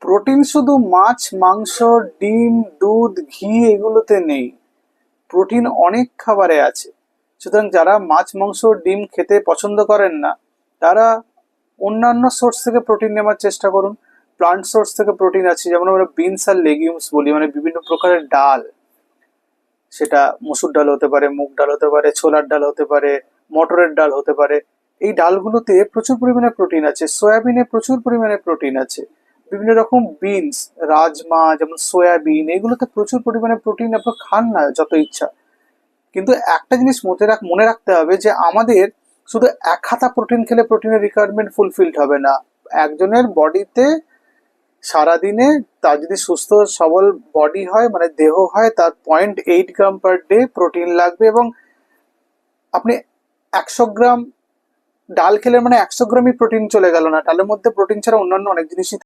Protein শুধু মাছ, মাংস, ডিম, দুধ, ঘি এগুলোতে নেই। প্রোটিন অনেক খাবারে আছে। সুতরাং যারা মাছ, মাংস, ডিম খেতে পছন্দ করেন না, তারা অন্যান্য সোর্স থেকে প্রোটিন নেওয়ার চেষ্টা করুন। প্লান্ট সোর্স থেকে প্রোটিন আছে, যেমন আমরা বিনস আর লেগিউমস বলি, মানে বিভিন্ন প্রকারের ডাল। সেটা মসুর ডাল হতে পারে, মুগ ডাল হতে পারে, ছোলার ডাল হতে পারে, মটরের ডাল হতে পারে। এই ডালগুলোতে প্রচুর পরিমাণে প্রোটিন আছে। সয়াবিনে প্রচুর পরিমাণে প্রোটিন আছে। বিভিন্ন রকম বিনস, রাজমা, যেমন সয়াবিন, এগুলোতে প্রচুর পরিমাণে প্রোটিন। আপনার খান না যত ইচ্ছা, কিন্তু একটা জিনিস মনে রাখতে হবে যে আমাদের শুধু এক হাতা প্রোটিন খেলে প্রোটিনের রিকোয়ারমেন্ট ফুলফিলড হবে না। একজনের বডিতে সারাদিনে, তার যদি সুস্থ সবল বডি হয়, মানে দেহ হয়, তার 0.8 গ্রাম পার ডে প্রোটিন লাগবে। এবং আপনি 100 গ্রাম ডাল খেলে মানে 100 গ্রামই প্রোটিন চলে গেল না, ডালের মধ্যে প্রোটিন ছাড়া অন্যান্য অনেক জিনিসই